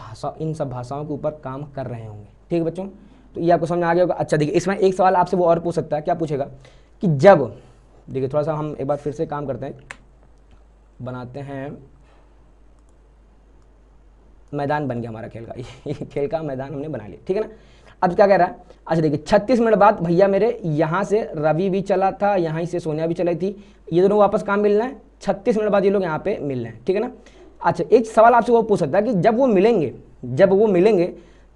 भाषाओं के ऊपर काम कर रहे होंगे, ठीक है बच्चों। तो ये आपको समझ आ गया होगा। अच्छा देखिए इसमें एक सवाल आपसे वो और पूछ सकता है, क्या पूछेगा कि जब, देखिए थोड़ा सा हम एक बार फिर से काम करते हैं, बनाते हैं, मैदान बन गया हमारा खेल का, ये खेल का मैदान हमने बना लिया, ठीक है ना। अब क्या कह रहा है, अच्छा देखिए 36 मिनट बाद भैया मेरे यहाँ से रवि भी चला था, यहाँ से सोनिया भी चलाई थी, ये दोनों वापस काम मिलना है, 36 मिनट बाद ये लोग यहाँ पे मिल रहे हैं, ठीक है ना। अच्छा एक सवाल आपसे वो पूछ सकता है कि जब वो मिलेंगे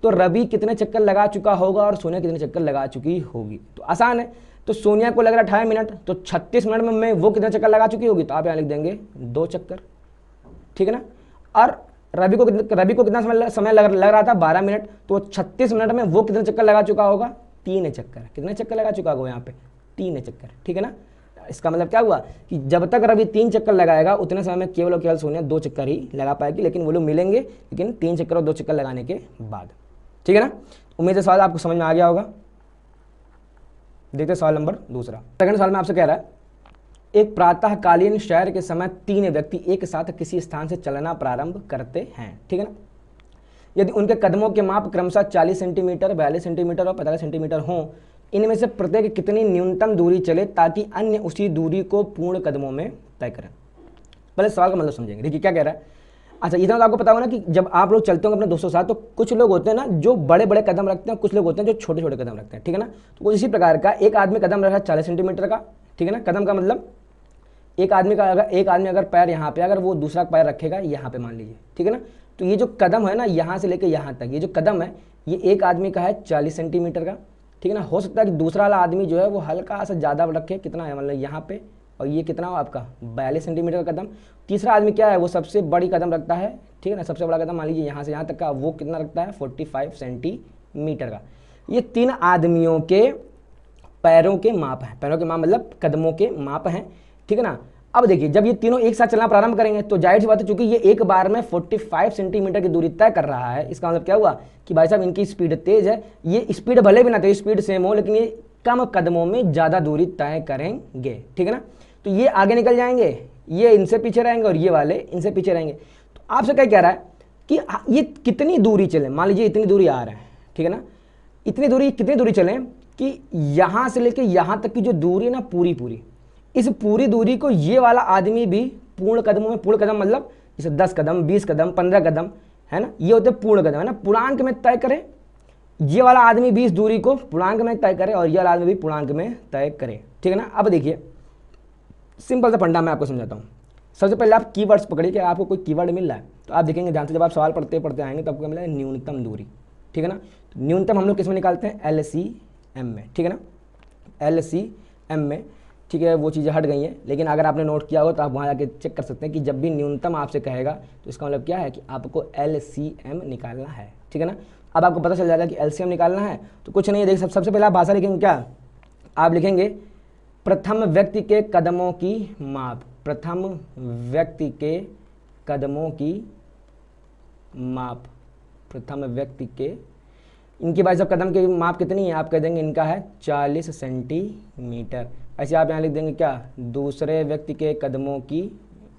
तो रवि कितने चक्कर लगा चुका होगा और सोनिया कितने चक्कर लगा चुकी होगी। तो आसान है, तो सोनिया को लग रहा है 18 मिनट, तो 36 मिनट में वो कितने चक्कर लगा चुकी होगी, तो आप यहाँ लिख देंगे 2 चक्कर, ठीक है ना। और रवि को कितना समय लग रहा था 12 मिनट, तो 36 मिनट में वो कितने चक्कर लगा चुका होगा, 3 चक्कर। कितने चक्कर लगा चुका होगा यहाँ पे, 3 चक्कर, ठीक है ना। इसका मतलब क्या हुआ कि जब तक रवि 3 चक्कर लगाएगा उतने समय में केवल और केवल सोनिया 2 चक्कर ही लगा पाएगी, लेकिन वो लोग मिलेंगे लेकिन 3 चक्कर और 2 चक्कर लगाने के बाद, ठीक है ना। उम्मीद है सवाल आपको समझ में आ गया होगा। देखते सवाल नंबर दूसरा। सेकंड सवाल में आपसे कह रहा है, एक प्रातःकालीन सैर के समय 3 व्यक्ति एक साथ किसी स्थान से चलना प्रारंभ करते हैं, ठीक है ना। यदि उनके कदमों के माप क्रमशः 40 सेंटीमीटर, 42 सेंटीमीटर और 45 सेंटीमीटर हों, इनमें से प्रत्येक कितनी न्यूनतम दूरी चले ताकि अन्य उसी दूरी को पूर्ण कदमों में तय करें। पहले सवाल का मतलब समझेंगे। देखिए क्या कह रहा है, अच्छा इतना तो आपको पता होगा ना कि जब आप लोग चलते होंगे अपने दोस्तों के साथ, तो कुछ लोग होते हैं ना जो बड़े बड़े कदम रखते हैं, कुछ लोग होते हैं जो छोटे छोटे कदम रखते हैं, ठीक है ना। तो कुछ इसी प्रकार का एक आदमी कदम रखा है 40 सेंटीमीटर का, ठीक है ना। कदम का मतलब एक आदमी अगर पैर यहाँ पे, अगर वो दूसरा पैर रखेगा यहाँ पे मान लीजिए, ठीक है ना। तो ये जो कदम है ना यहाँ से लेकर यहाँ तक, ये जो कदम है ये एक आदमी का है 40 सेंटीमीटर का, ठीक है ना। हो सकता है कि दूसरा वाला आदमी जो है वो हल्का सा ज़्यादा रखे, कितना है मतलब यहाँ पे, और ये कितना हो आपका 42 सेंटीमीटर का कदम। तीसरा आदमी क्या है, वो सबसे बड़ी कदम रखता है, ठीक है ना। सबसे बड़ा कदम मान लीजिए यहाँ से यहाँ तक का, वो कितना रखता है 45 सेंटीमीटर का। ये 3 आदमियों के पैरों के माप हैं, पैरों के माप मतलब कदमों के माप हैं, ठीक है ना। अब देखिए जब ये तीनों एक साथ चलना प्रारंभ करेंगे तो जाहिर सी बात है, चूंकि ये एक बार में 45 सेंटीमीटर की दूरी तय कर रहा है, इसका मतलब क्या हुआ कि भाई साहब इनकी स्पीड तेज है। ये स्पीड भले भी ना तो स्पीड सेम हो, लेकिन ये कम कदमों में ज़्यादा दूरी तय करेंगे, ठीक है ना। तो ये आगे निकल जाएंगे, ये इनसे पीछे रहेंगे और ये वाले इनसे पीछे रहेंगे। तो आपसे क्या कह रहा है कि ये कितनी दूरी चले, मान लीजिए इतनी दूरी आ रहा है, ठीक है ना। इतनी दूरी कितनी दूरी चलें कि यहाँ से लेकर यहाँ तक की जो दूरी है ना पूरी, इस पूरी दूरी को ये वाला आदमी भी पूर्ण कदमों में, पूर्ण कदम मतलब जैसे 10 कदम, 20 कदम, 15 कदम, है ना, ये होते पूर्ण कदम, है ना, पूर्णांक में तय करे। ये वाला आदमी भी इस दूरी को पूर्णांक में तय करे और ये वाला आदमी भी पूर्णांक में तय करे, ठीक है ना। अब देखिए सिंपल सा फंडा मैं आपको समझाता हूँ। सबसे पहले आप कीवर्ड्स पकड़िए कि आपको कोई कीवर्ड मिल रहा है तो आप देखेंगे ध्यान से, जब आप सवाल पढ़ते आएंगे तो आपको मिला है न्यूनतम दूरी, ठीक है ना। तो न्यूनतम हम लोग किस में निकालते हैं, एम में, ठीक है ना, LCM में, ठीक है, वो चीज़ें हट गई हैं। लेकिन अगर आपने नोट किया हो तो आप वहाँ जाके चेक कर सकते हैं कि जब भी न्यूनतम आपसे कहेगा तो इसका मतलब क्या है कि आपको LCM निकालना है, ठीक है ना। अब आपको पता चल जाएगा कि LCM निकालना है तो कुछ नहीं है, देख सबसे पहले आप भाषा लिखेंगे क्या, आप लिखेंगे प्रथम व्यक्ति के कदमों की माप, प्रथम व्यक्ति के कदमों की माप, प्रथम व्यक्ति के, इनकी भाई साहब कदम की माप कितनी है, आप कह देंगे इनका है 40 सेंटीमीटर। ऐसे आप यहाँ लिख देंगे क्या, दूसरे व्यक्ति के कदमों की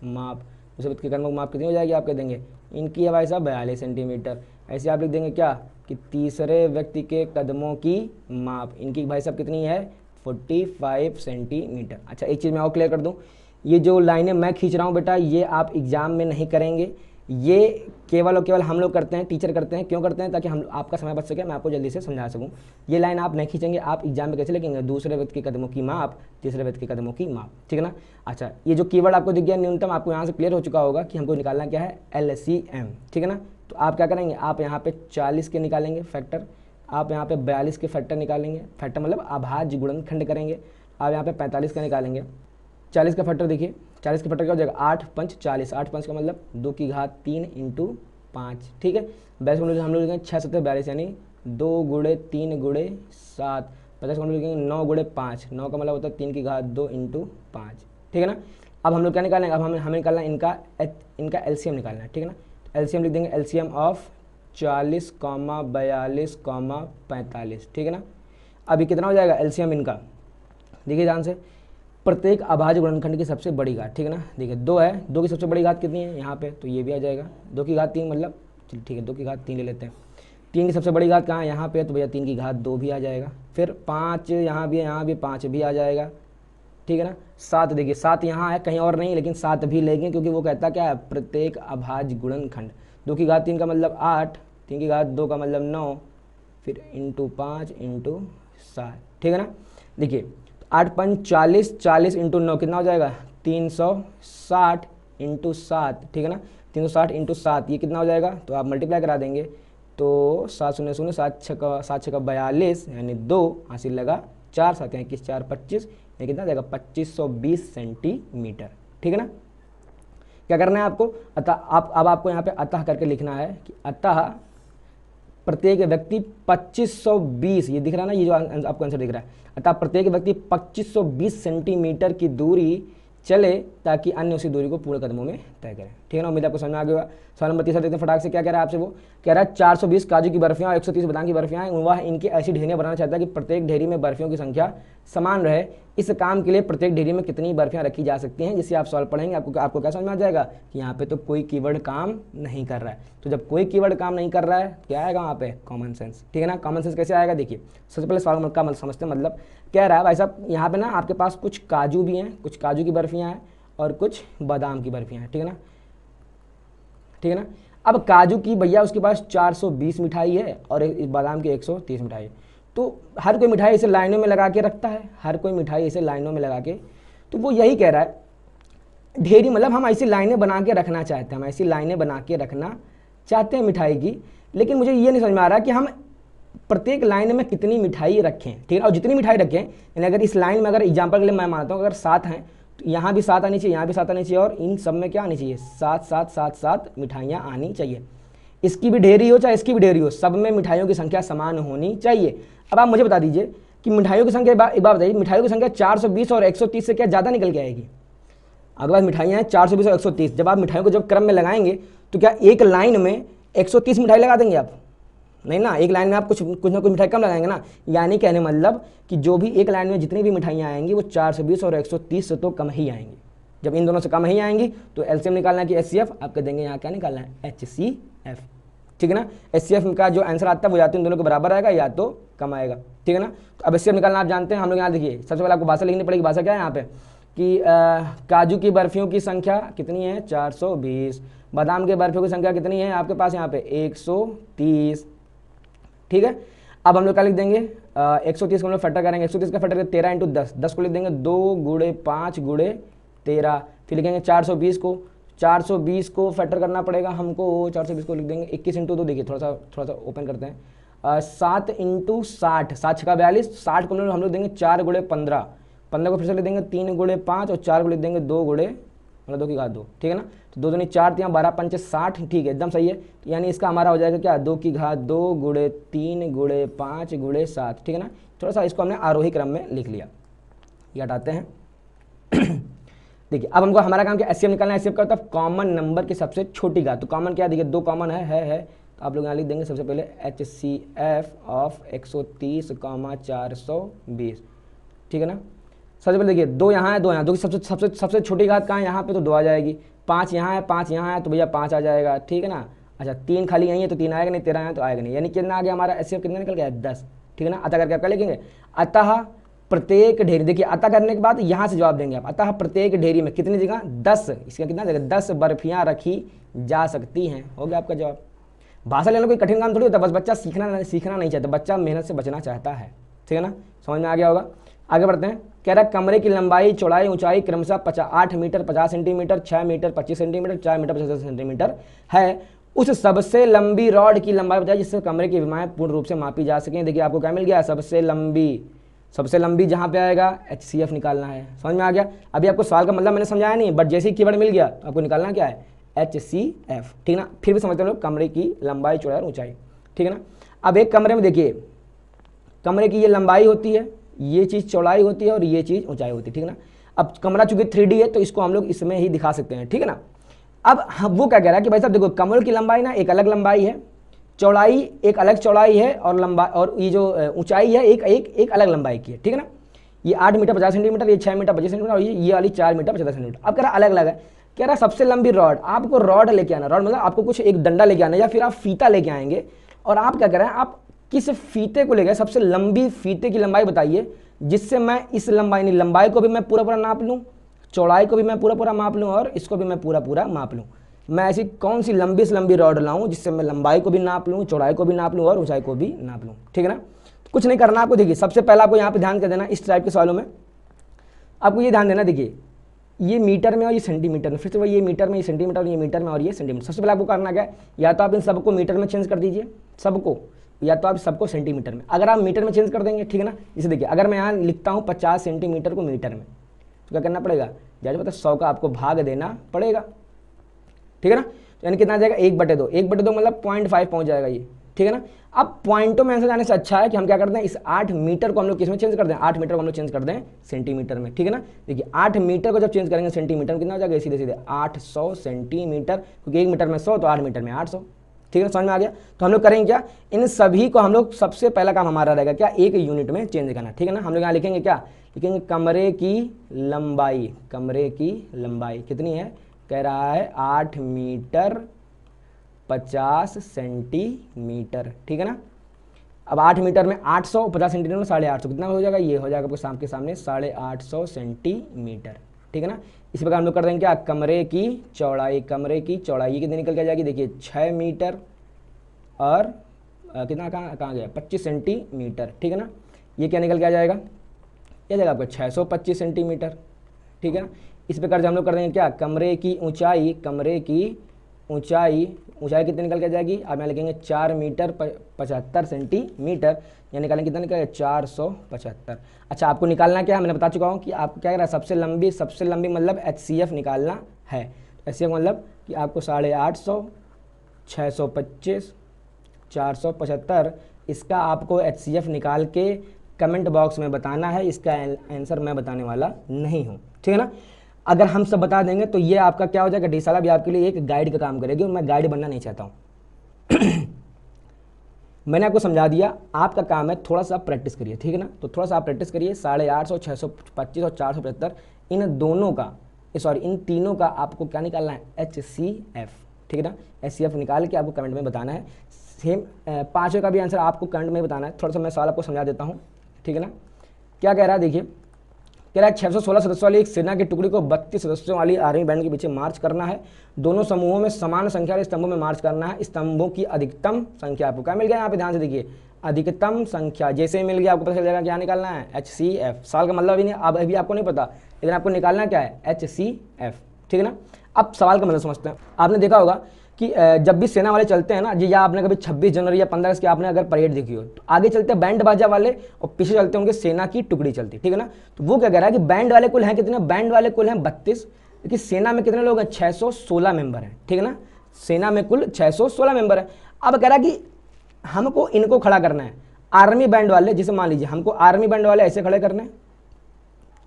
माप, दूसरे व्यक्ति के कदमों की माप कितनी हो जाएगी, आप कह देंगे इनकी है भाई साहब 42 सेंटीमीटर। ऐसे आप लिख देंगे क्या कि तीसरे व्यक्ति के कदमों की माप, इनकी भाई साहब कितनी है 45 सेंटीमीटर। अच्छा एक चीज़ मैं और क्लियर कर दूँ, ये जो लाइनें मैं खींच रहा हूँ बेटा ये आप एग्जाम में नहीं करेंगे, ये केवल और केवल हम लोग करते हैं, टीचर करते हैं। क्यों करते हैं, ताकि हम आपका समय बच सके, मैं आपको जल्दी से समझा सकूं। ये लाइन आप नहीं खींचेंगे, आप एग्जाम में कैसे लिखेंगे, दूसरे व्यक्ति के कदमों की माप, तीसरे व्यक्ति के कदमों की माप, ठीक है ना। अच्छा ये जो कीवर्ड आपको दिख गया न्यूनतम, आपको यहाँ से क्लियर हो चुका होगा कि हमको निकालना क्या है LCM, ठीक है ना। तो आप क्या करेंगे, आप यहाँ पे 40 के निकालेंगे फैक्टर, आप यहाँ पे 42 के फैक्टर निकालेंगे, फैक्टर मतलब अभाज्य गुणनखंड करेंगे, आप यहाँ पे 45 का निकालेंगे, 40 का फैक्टर देखिए, 40 का फैक्टर क्या हो जाएगा 8 पंच 40, 8 पंच का मतलब 2 की घात 3 इंटू 5, ठीक है। 42 का हम लोग लिखेंगे 6 7 42 यानी 2 गुणे 3 गुणे 7, 50 का हम लोग लिखेंगे 9 गुणे 5, 9 का मतलब होता है 3 की घात 2 इंटू 5, ठीक है ना। अब हम लोग क्या निकालेंगे, अब हमें निकालना है इनका LCM निकालना है, ठीक है ना। LCM लिख देंगे LCM ऑफ 40, 42, 45, ठीक है ना। अभी कितना हो जाएगा LCM इनका, देखिए ध्यान से, प्रत्येक अभाज्य गुणनखंड की सबसे बड़ी घात, ठीक है ना। देखिए 2 है, 2 की सबसे बड़ी घात कितनी है यहाँ पे, तो ये भी आ जाएगा 2 की घात 3 मतलब, चलिए ठीक है 2 की घात 3 ले लेते हैं। 3 की सबसे बड़ी घात कहाँ है यहाँ पे, तो भैया 3 की घात 2 भी आ जाएगा। फिर 5 यहाँ भी है, यहाँ भी 5 भी आ जाएगा, ठीक है ना। 7 देखिए 7 यहाँ है कहीं और नहीं, लेकिन 7 भी लेंगे क्योंकि वो कहता क्या है प्रत्येक अभाज्य गुणनखंड। 2 की घात 3 का मतलब 8, 3 की घात 2 का मतलब 9, फिर इंटू 5 इंटू 7, ठीक है ना। देखिए 8 पंच 40, 40 इंटू 9 कितना हो जाएगा 360 इंटू 7, ठीक है ना। 360 इंटू 7 ये कितना हो जाएगा, तो आप मल्टीप्लाई करा देंगे तो 7 शून्य शून्य 7 छः का 42 यानी 2 हासिल लगा 4 7 21 4 25, ये कितना जाएगा 2520 सेंटीमीटर, ठीक है ना। क्या करना है आपको, अतः अब आपको यहाँ पे अतः करके लिखना है कि अतः प्रत्येक व्यक्ति 2520, ये दिख रहा है ना, ये जो आपको आंसर दिख रहा है, अतः प्रत्येक व्यक्ति 2520 सेंटीमीटर की दूरी चले ताकि अन्य उसी दूरी को पूर्ण कदमों में तय करें, ठीक है ना। उम्मीद आपको समझ में आ गया। सवाल नंबर 30 देखते हैं फटाक से, क्या कह रहा है आपसे, वो कह रहा है 420 काजू की बर्फियाँ और 130 बादाम की बर्फियाँ हैं, वह इनकी ऐसी ढेरियाँ बनाना चाहता है कि प्रत्येक ढेरी में बर्फियों की संख्या समान रहे। इस काम के लिए प्रत्येक ढेरी में कितनी बर्फियाँ रखी जा सकती हैं, जिससे आप सवाल पढ़ेंगे आपको क्या समझ में आ जाएगा कि यहाँ पे तो कोई कीवर्ड काम नहीं कर रहा है। तो जब कोई कीवर्ड काम नहीं कर रहा है क्या आएगा वहाँ पे, कॉमन सेंस, ठीक है ना। कॉमन सेंस कैसे आएगा, देखिए सबसे पहले सवाल का समझते हैं। मतलब कह रहा है भाई साहब यहाँ पे ना आपके पास कुछ काजू भी हैं, कुछ काजू की बर्फियाँ हैं और कुछ बादाम की बर्फियाँ हैं, ठीक है ना, ठीक है ना। अब काजू की भैया उसके पास 420 मिठाई है और बादाम की 130 मिठाई है, तो हर कोई मिठाई इसे लाइनों में लगा के रखता है, हर कोई मिठाई इसे लाइनों में लगा के, तो वो यही कह रहा है ढेरी मतलब हम ऐसी लाइनें बना के रखना चाहते हैं, हम ऐसी लाइनें बना के रखना चाहते हैं मिठाई की, लेकिन मुझे ये नहीं समझ में आ रहा कि हम प्रत्येक लाइन में कितनी मिठाई रखें, ठीक है। और जितनी मिठाई रखें यानी अगर इस लाइन में, अगर एग्जाम्पल के लिए मैं मानता हूँ अगर 7 हैं तो यहाँ भी 7 आनी चाहिए, यहाँ भी 7 आनी चाहिए और इन सब में क्या आनी चाहिए 7 7 7 7 मिठाइयाँ आनी चाहिए। इसकी भी ढेरी हो चाहे इसकी भी ढेरी हो, सब में मिठाइयों की संख्या समान होनी चाहिए। अब आप मुझे बता दीजिए कि मिठाइयों की संख्या, एक बात बताइए, मिठाइयों की संख्या 420 और 130 से क्या ज़्यादा निकल के आएगी। अगर बात मिठाइयाँ हैं 420 और 130, जब आप मिठाइयों को जब क्रम में लगाएंगे तो क्या एक लाइन में 130 मिठाई लगा देंगे आप, नहीं ना, एक लाइन में आप कुछ ना कुछ मिठाई कम लगाएंगे ना। यानी कहने मतलब कि जो भी एक लाइन में जितनी भी मिठाइयाँ आएंगी वो 420 और 130 से तो कम ही आएंगी। जब इन दोनों से कम ही आएंगी तो एलसीएम निकालना है कि एचसीएफ, आप कह देंगे यहाँ क्या निकालना है एचसीएफ, ठीक है ना। एचसीएफ का जो आंसर आता है वो या तो इन दोनों के बराबर आएगा या तो कम आएगा, ठीक है ना। तो अब एचसीएफ निकालना आप जानते हैं। हम लोग यहाँ देखिए सबसे पहले आपको भाषा लिखनी पड़ेगी। भाषा क्या है यहाँ पे कि काजू की बर्फियों की संख्या कितनी है 420, बादाम के बर्फियों की संख्या कितनी है आपके पास यहाँ पे 130, ठीक है। अब हम लोग क्या लिख देंगे 130 को हम लोग फैक्टर करेंगे, 130 का फैक्टर 13 इंटू 10, 10 को लिख देंगे 2 गुणे 5 गुणे 13, फिर लिखेंगे 420 को फैक्टर करना पड़ेगा हमको, 420 को लिख देंगे 21 इंटू 2, देखिए थोड़ा सा ओपन करते हैं, 7 इंटू 60, 7 छक्का 42, 60 को हम लोग देंगे 4 गुणे 15, 15 को फिर से लिख देंगे 3 गुणे 5 और 4 को लिख देंगे 2 गुणे मतलब 2 की घात 2, ठीक है ना। तो 2 दूनी 4 3 12 5 60, ठीक है एकदम सही है। तो यानी इसका हमारा हो जाएगा क्या 2 की घात 2 गुणे 3 गुणे 5 गुणे 7, ठीक है ना। थोड़ा सा इसको हमने आरोही क्रम में लिख लिया, ये हटाते हैं। देखिए अब हमको हमारा काम क्या एचसीएफ निकालना है। एचसीएफ का मतलब कॉमन नंबर की सबसे छोटी घात। तो कॉमन क्या है, देखिए 2 कॉमन है तो आप लोग यहाँ लिख देंगे सबसे पहले एचसीएफ ऑफ 130, 420, ठीक है ना। सबसे पहले देखिए 2 यहाँ है 2 यहाँ, 2 की सबसे छोटी घात कहाँ है, यहाँ पे तो 2 आ जाएगी। 5 यहाँ है 5 यहाँ है तो भैया 5 आ जाएगा, ठीक है ना। अच्छा 3 खाली यहीं है तो 3 आएगा नहीं, 13 है तो आएगा नहीं, यानी कितना आ गया हमारा एचसीएफ कितना निकल गया 10, ठीक है ना। अतः करके आपका लिखेंगे अतः प्रत्येक ढेरी, देखिए अतः करने के बाद यहाँ से जवाब देंगे आप, अतः प्रत्येक ढेरी में कितनी जगह 10, इसका कितना जगह 10 बर्फियाँ रखी जा सकती हैं, हो गया आपका जवाब। भाषा लेना कोई कठिन काम थोड़ी होता है, बस बच्चा सीखना नहीं चाहता, बच्चा मेहनत से बचना चाहता है, ठीक है ना। समझ में आ गया होगा। आगे बढ़ते हैं। कह रहा कमरे की लंबाई चौड़ाई ऊंचाई क्रमशः 8 metre 50 centimetre, 6 metre 25 centimetre, 4 metre 75 centimetre है। उस सबसे लंबी रॉड की लंबाई बताइए जिससे कमरे की विमाएं पूर्ण रूप से मापी जा सकें। देखिए आपको क्या मिल गया, सबसे लंबी जहाँ पे आएगा एचसीएफ निकालना है। समझ में आ गया। अभी आपको सवाल का मतलब मैंने समझाया नहीं, बट जैसे ही कीवर्ड मिल गया तो आपको निकालना क्या है एचसीएफ, ठीक है ना। फिर भी समझते हैं लोग कमरे की लंबाई चौड़ाई और ऊंचाई, ठीक है ना। अब एक कमरे में देखिए कमरे की ये लंबाई होती है, ये चीज़ चौड़ाई होती है और ये चीज़ ऊंचाई होती है, ठीक है ना। अब कमरा चूंकि 3D है तो इसको हम लोग इसमें ही दिखा सकते हैं, ठीक है ना। अब वो क्या कह रहा है कि भाई साहब देखो कमरे की लंबाई ना एक अलग लंबाई है, चौड़ाई एक अलग चौड़ाई है और लंबाई और ये जो ऊंचाई है एक अलग लंबाई की है, ठीक है ना। ये 8 मीटर 50 सेंटीमीटर, ये 6 मीटर 25 सेंटीमीटर और ये वाली 4 मीटर 50 सेंटीमीटर। अब कह रहा अलग अलग है, कह रहा सबसे लंबी रॉड, आपको रॉड लेके आना, रॉड मतलब आपको कुछ एक डंडा लेके आना या फिर आप फीता लेके आएंगे और आप क्या कह रहे हैं आप किस फीते को लेके सबसे लंबी फीते की लंबाई बताइए जिससे मैं इस लंबाई को भी मैं पूरा नाप लूँ, चौड़ाई को भी मैं पूरा माप लूँ और इसको भी मैं पूरा माप लूँ। मैं ऐसी कौन सी लंबी से लंबी रॉड लाऊं जिससे मैं लंबाई को भी नाप लूँ, चौड़ाई को भी नाप लूँ और ऊंचाई को भी नाप लूँ, ठीक है ना। तो कुछ नहीं करना आपको। देखिए सबसे पहला आपको यहाँ पे ध्यान कर देना, इस टाइप के सवालों में आपको ये ध्यान देना, देखिए ये मीटर में और ये सेंटीमीटर में, फिर से वही ये मीटर में ये सेंटीमीटर और ये मीटर में और ये सेंटीमीटर। सबसे पहले आपको करना क्या है, या तो आप इन सबको मीटर में चेंज कर दीजिए सबको, या तो आप सबको सेंटीमीटर में। अगर आप मीटर में चेंज कर देंगे, ठीक है ना, जैसे देखिए अगर मैं यहाँ लिखता हूँ 50 सेंटीमीटर को मीटर में तो क्या करना पड़ेगा, जैसे मतलब 100 का आपको भाग देना पड़ेगा, ठीक है ना। तो यानी कितना आ जाएगा 1/2, 1/2 मतलब 0.5 पहुँच जाएगा ये, ठीक है ना। अब पॉइंटों में आंसर जाने से अच्छा है कि हम क्या करते हैं इस 8 मीटर को हम लोग किस में चेंज कर दें, 8 मीटर को हम लोग चेंज कर दें सेंटीमीटर में, ठीक है ना। देखिए 8 मीटर को जब चेंज करेंगे सेंटीमीटर में कितना हो जाएगा, सीधे 800 सेंटीमीटर, क्योंकि 1 मीटर में 100 तो 8 मीटर में 800, ठीक है, समझ में आ गया। तो हम लोग करेंगे क्या, इन सभी को हम लोग सबसे पहला काम हमारा रहेगा क्या, एक यूनिट में चेंज करना, ठीक है ना। हम लोग यहाँ लिखेंगे क्या, लिखेंगे कमरे की लंबाई कितनी है, कह रहा है 8 मीटर 50 सेंटीमीटर, ठीक है ना। अब 8 मीटर में 800, 50 सेंटीमीटर में 850, कितना हो जाएगा, ये हो जाएगा आपको के सामने 850 सेंटीमीटर, ठीक है ना। इस प्रकार हम लोग कर देंगे क्या, कमरे की चौड़ाई ये कितनी निकल के जाएगी, देखिए 6 मीटर और कितना कहाँ गया 25 सेंटीमीटर, ठीक है ना। ये क्या निकल के आ जाएगा, ये जाएगा आपका 625 सेंटीमीटर, ठीक है ना। इस प्रकार से हम लोग कर देंगे क्या, कमरे की ऊंचाई कितनी निकल के जाएगी, अब यहाँ लिखेंगे 4 मीटर 75 सेंटीमीटर, यहाँ निकालेंगे कितना निकलेगा 475। अच्छा आपको निकालना क्या है, मैंने बता चुका हूँ कि आपको क्या कह रहा है सबसे लंबी मतलब एचसीएफ निकालना है। एचसीएफ मतलब कि आपको 850, 625, 475 इसका आपको एचसीएफ निकाल के कमेंट बॉक्स में बताना है। इसका आंसर मैं बताने वाला नहीं हूँ, ठीक है ना। अगर हम सब बता देंगे तो ये आपका क्या हो जाएगा, डीसाला भी आपके लिए एक गाइड का काम करेगी और मैं गाइड बनना नहीं चाहता हूँ। मैंने आपको समझा दिया, आपका काम है थोड़ा सा प्रैक्टिस करिए, ठीक है ना। तो थोड़ा सा आप प्रैक्टिस करिए, 850, 625 और 475 इन तीनों का आपको क्या निकालना है, एचसीएफ, ठीक है ना। एचसीएफ निकाल के आपको कमेंट में बताना है। सेम 5 का भी आंसर आपको कमेंट में बताना है। थोड़ा सा मैं सवाल आपको समझा देता हूँ, ठीक है ना। क्या कह रहा है, देखिए कह रहा है 616 सदस्यों वाली एक सेना की टुकड़ी को 32 सदस्यों वाली आर्मी बैंड के पीछे मार्च करना है। दोनों समूहों में समान संख्या वाले स्तंभों में मार्च करना है। स्तंभों की अधिकतम संख्या आपको क्या मिल गया, यहाँ पे ध्यान से देखिए, अधिकतम संख्या जैसे ही मिल गया आपको पता चल जाएगा क्या निकालना है, एचसीएफ। साल का मतलब अभी आपको नहीं पता, लेकिन आपको निकालना क्या है, एचसीएफ, ठीक है ना। अब सवाल का मतलब समझते हैं। आपने देखा होगा कि जब भी सेना वाले चलते हैं ना जी, या आपने कभी 26 जनवरी या 15 अगस्त की आपने अगर परेड देखी हो, तो आगे चलते हैं बैंड बाजा वाले और पीछे चलते होंगे सेना की टुकड़ी चलती, ठीक है ना। तो वो क्या कह रहा है कि बैंड वाले कुल हैं कितने, बैंड वाले कुल हैं 32, लेकिन सेना में कितने लोग हैं, 616 मेंबर हैं, ठीक है ना। सेना में कुल 616 मेंबर हैं। अब कह रहा है कि हमको इनको खड़ा करना है, आर्मी बैंड वाले, जिसे मान लीजिए हमको आर्मी बैंड वाले ऐसे खड़े करने हैं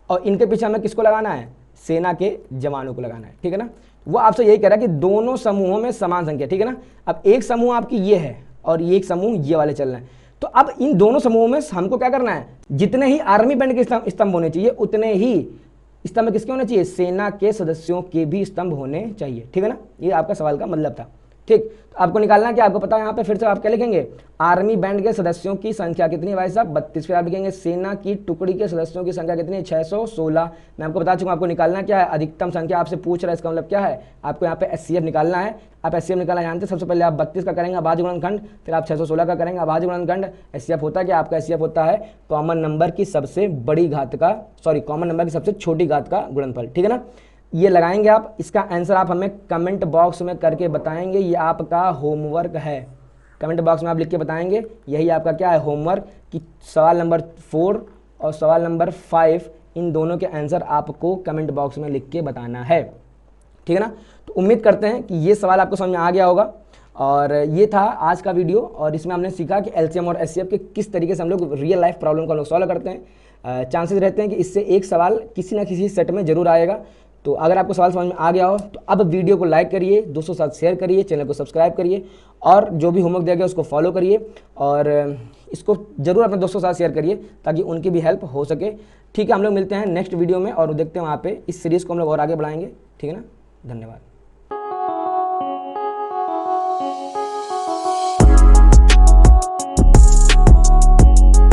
और इनके पीछे हमें किसको लगाना है, सेना के जवानों को लगाना है, ठीक है ना। वो आपसे यही कह रहा है कि दोनों समूहों में समान संख्या, ठीक है ना। अब एक समूह आपकी ये है और एक समूह ये वाले चल रहे हैं, तो अब इन दोनों समूहों में हमको क्या करना है, जितने ही आर्मी बैंड के स्तंभ होने चाहिए उतने ही स्तंभ किसके होने चाहिए, सेना के सदस्यों के भी स्तंभ होने चाहिए, ठीक है ना। ये आपका सवाल का मतलब था, ठीक। तो आपको निकालना है कि आपको पता है, यहाँ पे फिर से आप क्या लिखेंगे, आर्मी बैंड के सदस्यों की संख्या कितनी है भाई साहब, 32। फिर आप लिखेंगे सेना की टुकड़ी के सदस्यों की संख्या कितनी है, 616। मैं आपको बता चुका, आपको निकालना क्या है, अधिकतम संख्या आपसे पूछ रहा है, इसका मतलब क्या है, आपको यहाँ पे एचसीएफ निकालना है। आप एचसीएफ निकालना जानते हैं, सबसे पहले आप 32 का करेंगे अभाज्य गुणनखंड, फिर आप 616 का करेंगे अभाज्य गुणनखंड। एचसीएफ होता है कि आपका एचसीएफ होता है कॉमन नंबर की सबसे बड़ी घात का, कॉमन नंबर की सबसे छोटी घात का गुणनफल, ठीक है ना। ये लगाएंगे आप, इसका आंसर आप हमें कमेंट बॉक्स में करके बताएंगे, ये आपका होमवर्क है। कमेंट बॉक्स में आप लिख के बताएंगे, यही आपका क्या है, होमवर्क, कि सवाल नंबर 4 और सवाल नंबर 5 इन दोनों के आंसर आपको कमेंट बॉक्स में लिख के बताना है, ठीक है ना। तो उम्मीद करते हैं कि ये सवाल आपको समझ में आ गया होगा। और ये था आज का वीडियो, और इसमें हमने सीखा कि एलसीएम और एचसीएफ के किस तरीके से हम लोग रियल लाइफ प्रॉब्लम को हम लोग सॉल्व करते हैं। चांसेस रहते हैं कि इससे एक सवाल किसी ना किसी सेट में जरूर आएगा। तो अगर आपको सवाल समझ में आ गया हो तो अब वीडियो को लाइक करिए, दोस्तों के साथ शेयर करिए, चैनल को सब्सक्राइब करिए, और जो भी होमवर्क दिया गया उसको फॉलो करिए, और इसको जरूर अपने दोस्तों के साथ शेयर करिए ताकि उनकी भी हेल्प हो सके, ठीक है। हम लोग मिलते हैं नेक्स्ट वीडियो में और देखते हैं वहाँ पे इस सीरीज़ को हम लोग और आगे बढ़ाएंगे, ठीक है ना। धन्यवाद।